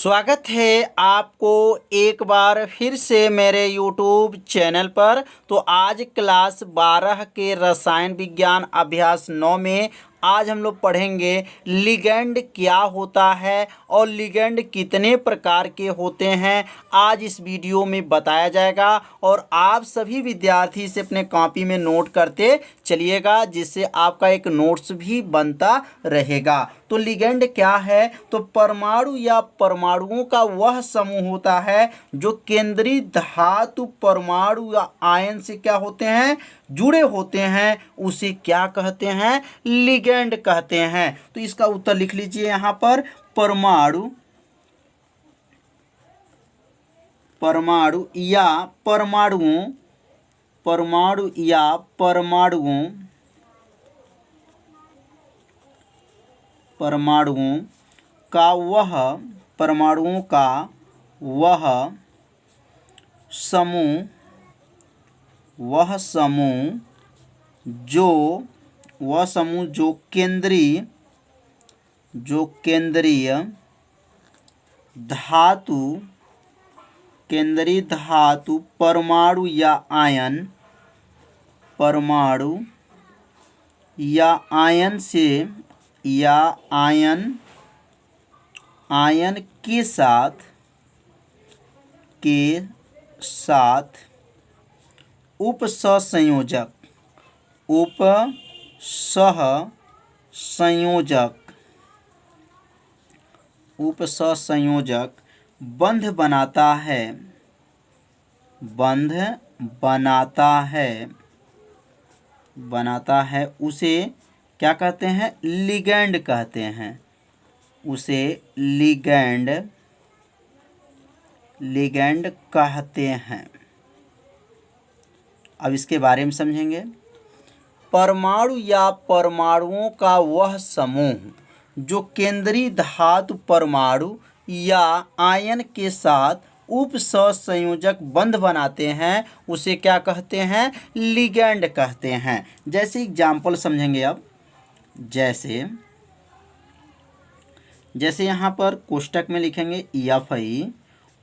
स्वागत है आपको एक बार फिर से मेरे YouTube चैनल पर। तो आज क्लास 12 के रसायन विज्ञान अभ्यास 9 में आज हम लोग पढ़ेंगे लिगेंड क्या होता है और लिगेंड कितने प्रकार के होते हैं। आज इस वीडियो में बताया जाएगा और आप सभी विद्यार्थी से अपने कॉपी में नोट करते चलिएगा, जिससे आपका एक नोट्स भी बनता रहेगा। तो लिगेंड क्या है? तो परमाणु या परमाणुओं का वह समूह होता है जो केंद्रीय धातु परमाणु या आयन से क्या होते हैं, जुड़े होते हैं। उसे क्या कहते हैं? लिगेंड कहते हैं। तो इसका उत्तर लिख लीजिए यहाँ पर। परमाणु या परमाणुओं का परमाणुओं का वह समूह जो केंद्रीय धातु परमाणु या आयन के साथ उपसंयोजक बंध बनाता है उसे क्या कहते हैं? लिगेंड कहते हैं। उसे लिगेंड कहते हैं। अब इसके बारे में समझेंगे। परमाणु या परमाणुओं का वह समूह जो केंद्रीय धातु परमाणु या आयन के साथ उपसंयोजक बंध बनाते हैं, उसे क्या कहते हैं? लिगेंड कहते हैं। जैसे एग्जाम्पल समझेंगे अब। जैसे यहाँ पर कोष्टक में लिखेंगे Fi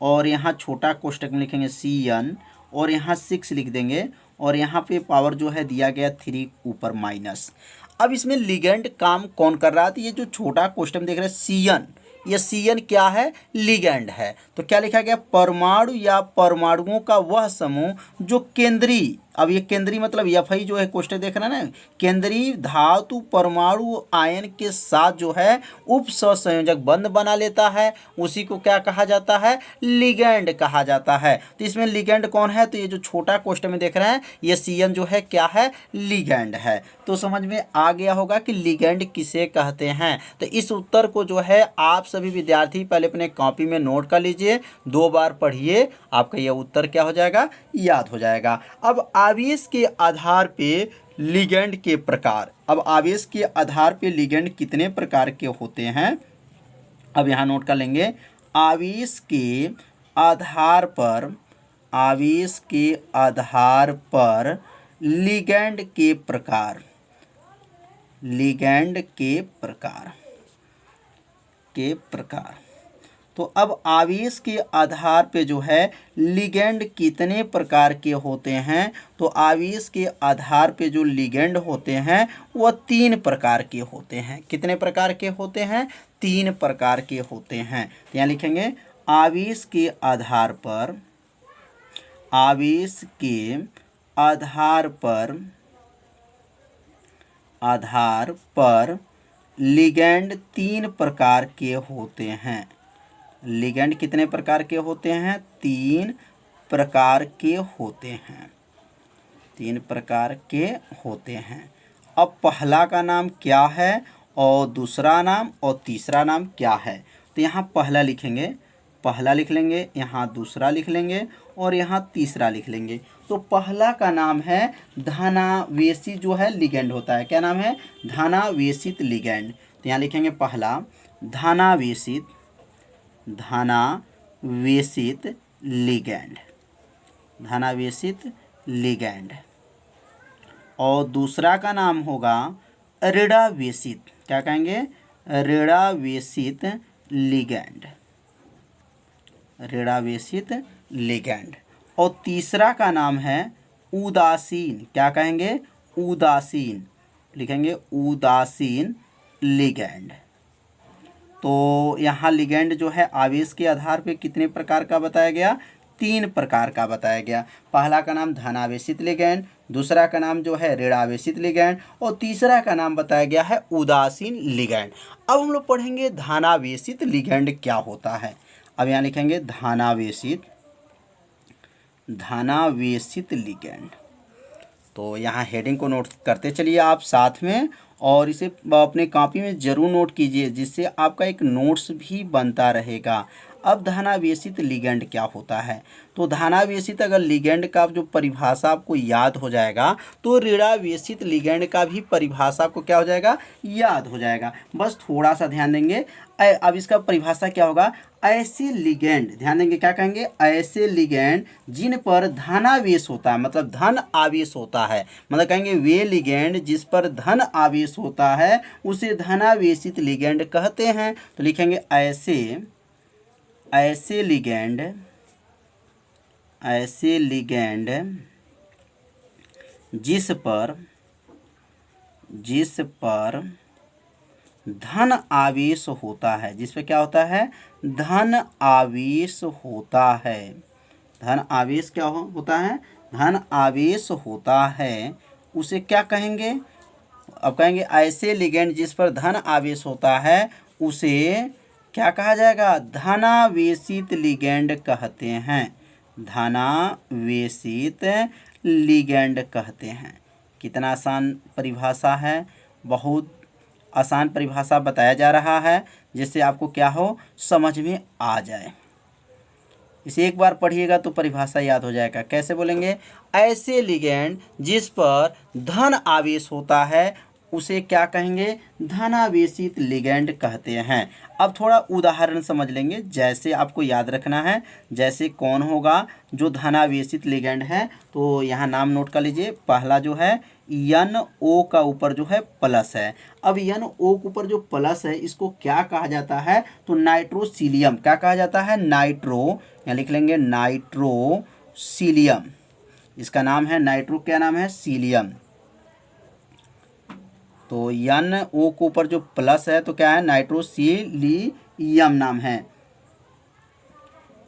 और यहाँ छोटा कोष्टक में लिखेंगे Cn और यहाँ 6 लिख देंगे और यहाँ पे पावर जो है दिया गया 3 ऊपर माइनस। अब इसमें लिगेंड काम कौन कर रहा है? तो ये जो छोटा क्वेश्चन देख रहे हैं Cn, ये Cn क्या है? लिगेंड है। तो क्या लिखा गया? परमाणु या परमाणुओं का वह समूह जो केंद्रीय, अब ये केंद्रीय मतलब Fi जो है क्वेश्चन देख रहे हैं ना, केंद्रीय धातु परमाणु आयन के साथ जो है उपसंयोजक बंध बना लेता है, उसी को क्या कहा जाता है? लिगेंड कहा जाता है। तो इसमें लिगेंड कौन है? तो ये जो छोटा क्वेश्चन में देख रहे हैं ये Cn जो है क्या है? लिगेंड है। तो समझ में आ गया होगा कि लिगेंड किसे कहते हैं। तो इस उत्तर को जो है आप सभी विद्यार्थी पहले अपने कॉपी में नोट कर लीजिए, 2 बार पढ़िए, आपका यह उत्तर क्या हो जाएगा? याद हो जाएगा। अब आवेश के आधार पे लिगेंड के प्रकार। अब आवेश के आधार पे लिगेंड कितने प्रकार के होते हैं? अब यहाँ नोट कर लेंगे। आवेश के आधार पर लिगेंड के प्रकार। तो अब आवेश के आधार पे जो है लिगेंड कितने प्रकार के होते हैं? तो आवेश के आधार पे जो लिगेंड होते हैं वह 3 प्रकार के होते हैं। कितने प्रकार के होते हैं? 3 प्रकार के होते हैं। तो यहाँ लिखेंगे आवेश के आधार पर लिगेंड 3 प्रकार के होते हैं। लिगेंड कितने प्रकार के होते हैं? 3 प्रकार के होते हैं। 3 प्रकार के होते हैं। अब पहला का नाम क्या है और दूसरा नाम और तीसरा नाम क्या है? तो यहाँ पहला लिख लेंगे, यहाँ दूसरा लिख लेंगे और यहाँ तीसरा लिख लेंगे। तो पहला का नाम है धनावेशी जो है लिगेंड होता है। क्या नाम है? धनावेशित लिगेंड। तो यहाँ लिखेंगे पहला धनावेशित लिगेंड। और दूसरा का नाम होगा ऋणावेशित। क्या कहेंगे? ऋणावेशित लिगेंड। ऋणावेशित लिगैंड। और तीसरा का नाम है उदासीन, क्या कहेंगे, उदासीन, लिखेंगे उदासीन लिगैंड। तो यहाँ लिगैंड जो है आवेश के आधार पे कितने प्रकार का बताया गया, 3 प्रकार का बताया गया। पहला का नाम धनावेशित लिगैंड, दूसरा का नाम जो है ऋणावेशित लिगैंड, और तीसरा का नाम बताया गया है उदासीन लिगैंड। अब हम लोग पढ़ेंगे धनावेशित लिगैंड क्या होता है। अब यहाँ लिखेंगे धनावेशित लिगैंड। तो यहाँ हेडिंग को नोट करते चलिए आप साथ में, और इसे अपने कॉपी में ज़रूर नोट कीजिए, जिससे आपका एक नोट्स भी बनता रहेगा। अब धनावेशित लिगैंड क्या होता है, तो धनावेशित अगर लिगैंड का जो परिभाषा आपको याद हो जाएगा, तो ऋणावेशित लिगैंड का भी परिभाषा आपको क्या हो जाएगा, याद हो जाएगा। बस थोड़ा सा ध्यान देंगे। अब इसका परिभाषा क्या होगा, ऐसे लिगैंड, ध्यान देंगे क्या कहेंगे, ऐसे लिगैंड जिन पर धनावेश होता है, मतलब धन आवेश होता है, मतलब कहेंगे वे लिगैंड जिस पर धन आवेश होता है उसे धनावेशित लिगैंड कहते हैं। तो लिखेंगे ऐसे लिगैंड जिस पर धन आवेश होता है, जिस पे क्या होता है, धन आवेश होता है, धन आवेश क्या होता है, धन आवेश होता है, उसे क्या कहेंगे, अब कहेंगे ऐसे लिगैंड जिस पर धन आवेश होता है उसे क्या कहा जाएगा, धनावेशित लिगैंड कहते हैं, धनावेशित लिगैंड कहते हैं। कितना आसान परिभाषा है, बहुत आसान परिभाषा बताया जा रहा है, जिससे आपको क्या हो, समझ में आ जाए। इसे एक बार पढ़िएगा तो परिभाषा याद हो जाएगा। कैसे बोलेंगे, ऐसे लिगैंड जिस पर धन आवेश होता है उसे क्या कहेंगे, धनावेशित लिगैंड कहते हैं। अब थोड़ा उदाहरण समझ लेंगे, जैसे आपको याद रखना है, जैसे कौन होगा जो धनावेशित लिगैंड है। तो यहाँ नाम नोट कर लीजिए। पहला जो है NO का ऊपर जो है प्लस है। अब NO के ऊपर जो प्लस है इसको क्या कहा जाता है, तो नाइट्रोसीलियम, क्या कहा जाता है, नाइट्रो, यहाँ लिख लेंगे नाइट्रोसीलियम, इसका नाम है नाइट्रो, क्या नाम है, सीलियम। तो NO के ऊपर जो प्लस है तो क्या है, नाइट्रोसीलियम नाम है।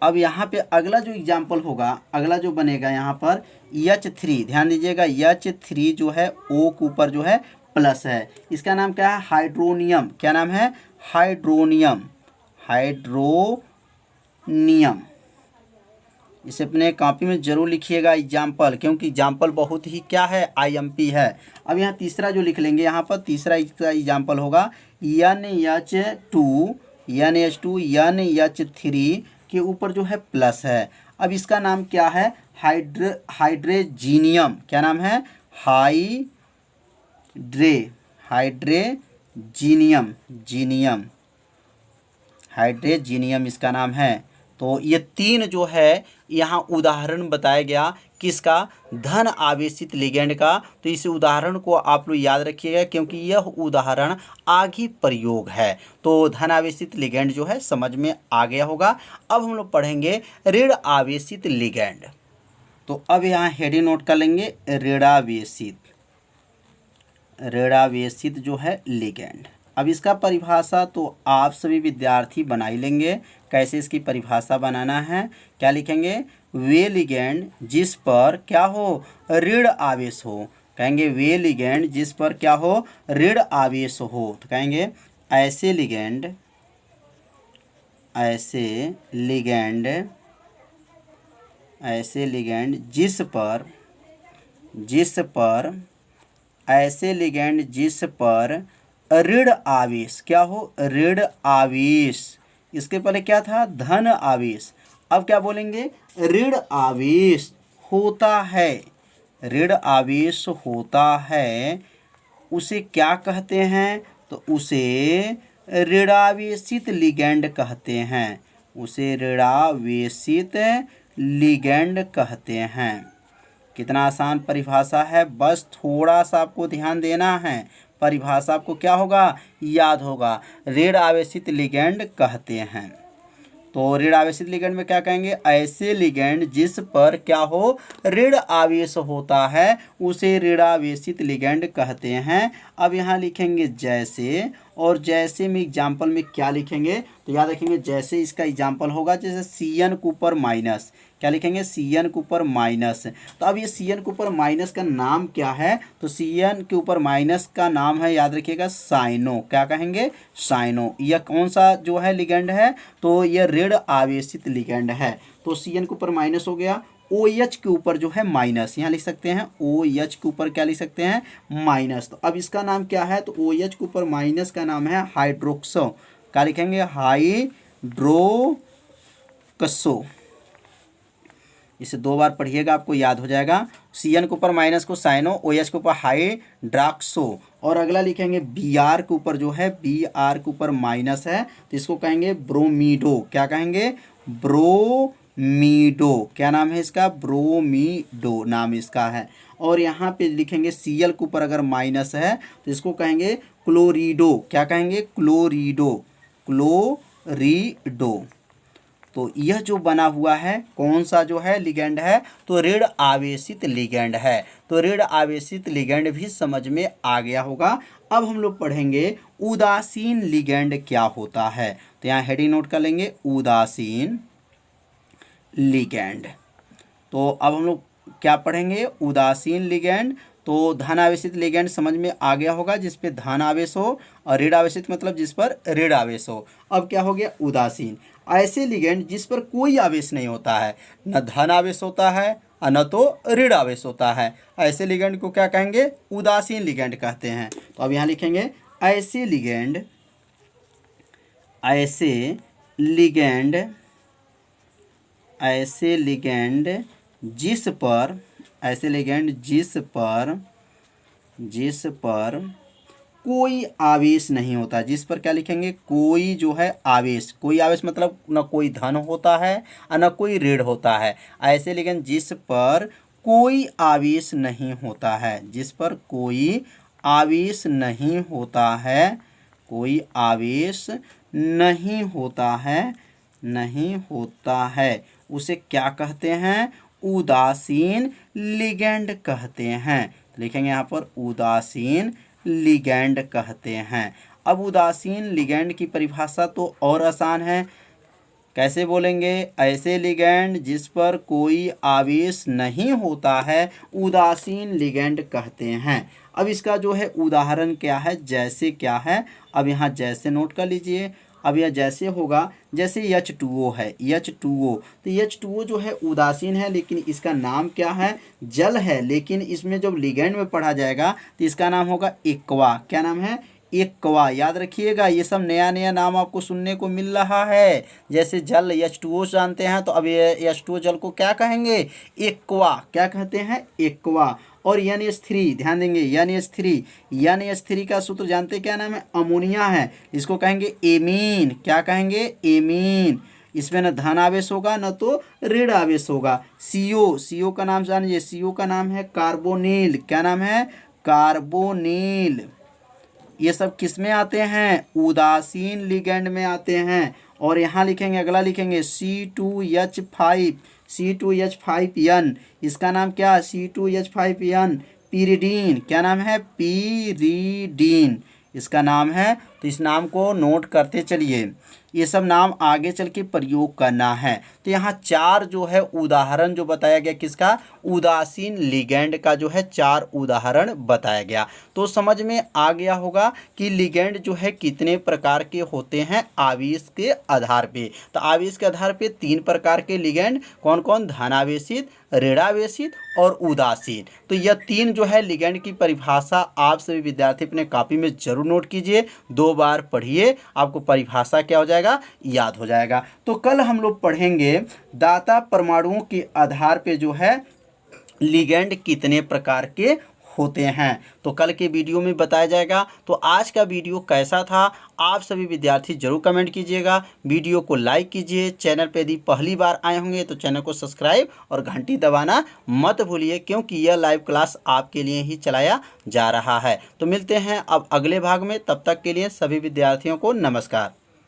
अब यहाँ पे अगला जो एग्जाम्पल होगा, अगला जो बनेगा यहाँ पर H3, ध्यान दीजिएगा, H3 जो है O के ऊपर जो है प्लस है, इसका नाम क्या है, हाइड्रोनियम, क्या नाम है, हाइड्रोनियम, हाइड्रोनियम। इसे अपने कॉपी में जरूर लिखिएगा एग्जाम्पल, क्योंकि एग्जाम्पल बहुत ही क्या है, IMP है। अब यहाँ तीसरा जो लिख लेंगे, यहाँ पर तीसरा एग्जाम्पल होगा NH2, NH3 के ऊपर जो है प्लस है। अब इसका नाम क्या है, हाइड्रेजीनियम, क्या नाम है, हाइड्रेजीनियम इसका नाम है। तो ये 3 जो है यहाँ उदाहरण बताया गया किसका, धन आवेशित लिगैंड का। तो इस उदाहरण को आप लोग याद रखिएगा, क्योंकि यह उदाहरण आगे प्रयोग है। तो धन आवेशित लिगैंड जो है समझ में आ गया होगा। अब हम लोग पढ़ेंगे ऋण आवेशित लिगैंड। तो अब यहाँ हेडिंग नोट कर लेंगे, ऋणावेशित जो है लिगैंड। अब इसका परिभाषा तो आप सभी विद्यार्थी बना ही लेंगे। कैसे इसकी परिभाषा बनाना है, क्या लिखेंगे, वे लिगैंड जिस पर क्या हो, ऋण आवेश हो, कहेंगे वे लिगैंड जिस पर क्या हो, ऋण आवेश हो। तो कहेंगे ऐसे लिगैंड जिस पर ऋण आवेश क्या हो, ऋण आवेश, इसके पहले क्या था, धन आवेश, अब क्या बोलेंगे, ऋण आवेश होता है, ऋण आवेश होता है, उसे क्या कहते हैं, तो उसे ऋणावेशित लिगैंड कहते हैं, उसे ऋणावेशित लिगैंड कहते हैं। कितना आसान परिभाषा है, बस थोड़ा सा आपको ध्यान देना है, परिभाषा आपको क्या होगा, याद होगा, ऋण आवेशित लिगैंड कहते हैं। तो ऋण आवेशित लिगेंड में क्या कहेंगे, ऐसे लिगेंड जिस पर क्या हो, ऋण आवेश होता है उसे ऋणावेशित लिगेंड कहते हैं। अब यहाँ लिखेंगे जैसे, और जैसे में एग्जाम्पल में क्या लिखेंगे, तो याद रखेंगे जैसे इसका एग्जाम्पल होगा जैसे Cn के ऊपर माइनस, क्या लिखेंगे, Cn के ऊपर माइनस। तो अब ये Cn के ऊपर माइनस का नाम क्या है, तो Cn के ऊपर माइनस का नाम है, याद रखिएगा, साइनो। क्या कहेंगे, साइनो। यह कौन सा जो है लिगेंड है, तो यह ऋण आवेशित लिगेंड है। तो Cn के ऊपर माइनस हो गया, OH के ऊपर जो है माइनस, यहाँ लिख सकते हैं OH के ऊपर क्या लिख सकते हैं, माइनस। तो अब इसका नाम क्या है, तो OH के ऊपर माइनस का नाम है हाइड्रोक्सो। क्या लिखेंगे, हाइड्रोक्सो। इसे 2 बार पढ़िएगा, आपको याद हो जाएगा। Cn के ऊपर माइनस को साइनो, OH के ऊपर हाइड्रोक्सो। और अगला लिखेंगे Br के ऊपर जो है, Br के ऊपर माइनस है तो इसको कहेंगे ब्रोमीडो। क्या कहेंगे, ब्रोमीडो। क्या नाम है इसका, ब्रोमीडो नाम इसका है। और यहाँ पे लिखेंगे Cl के ऊपर अगर माइनस है तो इसको कहेंगे क्लोरीडो। क्या कहेंगे, क्लोरीडो, क्लोरीडो। तो यह जो बना हुआ है कौन सा जो है लिगेंड है, तो ऋण आवेशित लिगेंड है। तो ऋण आवेशित लिगेंड भी समझ में आ गया होगा। अब हम लोग पढ़ेंगे उदासीन लिगेंड क्या होता है। तो यहाँ हेडिंग नोट कर लेंगे, उदासीन लिगेंड। तो अब हम लोग क्या पढ़ेंगे, उदासीन लिगेंड। तो धन आवेशित लिगेंड समझ में आ गया होगा, जिस पे धन आवेश हो, और ऋण आवेशित मतलब जिस पर ऋण आवेश हो। अब क्या हो गया, उदासीन, ऐसे लिगेंड जिस पर कोई आवेश नहीं होता है, न धन आवेश होता है और न तो ऋण आवेश होता है, ऐसे लिगेंड को क्या कहेंगे, उदासीन लिगेंड कहते हैं। तो अब यहाँ लिखेंगे ऐसे लिगेंड, ऐसे लिगेंड, ऐसे लिगेंड जिस पर, ऐसे लिगेंड जिस पर कोई आवेश नहीं होता, जिस पर क्या लिखेंगे, कोई जो है आवेश, कोई आवेश मतलब न कोई धन होता है और न कोई ऋण होता है। ऐसे लिगेंड जिस पर कोई आवेश नहीं होता है, जिस पर कोई आवेश नहीं होता है, कोई आवेश नहीं होता है, नहीं होता है, उसे क्या कहते हैं, उदासीन लिगेंड कहते हैं। लिखेंगे यहाँ पर उदासीन लिगेंड कहते हैं। अब उदासीन लिगेंड की परिभाषा तो और आसान है, कैसे बोलेंगे, ऐसे लिगेंड जिस पर कोई आवेश नहीं होता है उदासीन लिगेंड कहते हैं। अब इसका जो है उदाहरण क्या है, जैसे क्या है, अब यहाँ जैसे नोट कर लीजिए। अब यह जैसे होगा, जैसे H2O है, H2O, तो H2O जो है उदासीन है, लेकिन इसका नाम क्या है, जल है, लेकिन इसमें जब लिगेंड में पढ़ा जाएगा तो इसका नाम होगा एक्वा। क्या नाम है, एक्वा। याद रखिएगा, ये सब नया नया नाम आपको सुनने को मिल रहा है। जैसे जल H2O जानते हैं, तो अब ये H2O जल को क्या कहेंगे, एक्वा। क्या कहते हैं, एक्वा। और NH3 ध्यान देंगे, NH3 का सूत्र जानते क्या नाम है, अमोनिया है, इसको कहेंगे एमीन। क्या कहेंगे, एमीन। इसमें न धन आवेश होगा न तो ऋण आवेश होगा। CO का नाम जानिए, CO का नाम है कार्बोनिल। क्या नाम है, कार्बोनिल। ये सब किस में आते हैं, उदासीन लिगेंड में आते हैं। और यहाँ लिखेंगे, अगला लिखेंगे C2H5N, इसका नाम क्या, C2H5N, पीरिडीन। क्या नाम है, पीरिडीन इसका नाम है। तो इस नाम को नोट करते चलिए, ये सब नाम आगे चल के प्रयोग करना है। तो यहाँ 4 जो है उदाहरण जो बताया गया, किसका, उदासीन लिगेंड का जो है 4 उदाहरण बताया गया। तो समझ में आ गया होगा कि लिगेंड जो है कितने प्रकार के होते हैं आवेश के आधार पे। तो आवेश के आधार पे 3 प्रकार के लिगेंड, कौन कौन, धनावेशित, ऋणावेशित और उदासीन। तो यह 3 जो है लिगेंड की परिभाषा आप सभी विद्यार्थी अपने कॉपी में जरूर नोट कीजिए, 2 बार पढ़िए, आपको परिभाषा क्या हो जाएगा, याद हो जाएगा। तो कल हम लोग पढ़ेंगे दाता परमाणुओं के आधार पे जो है लिगेंड कितने प्रकार के होते हैं, तो कल के वीडियो में बताया जाएगा। तो आज का वीडियो कैसा था, आप सभी विद्यार्थी जरूर कमेंट कीजिएगा। वीडियो को लाइक कीजिए, चैनल पे यदि पहली बार आए होंगे तो चैनल को सब्सक्राइब और घंटी दबाना मत भूलिए, क्योंकि यह लाइव क्लास आपके लिए ही चलाया जा रहा है। तो मिलते हैं अब अगले भाग में, तब तक के लिए सभी विद्यार्थियों को नमस्कार।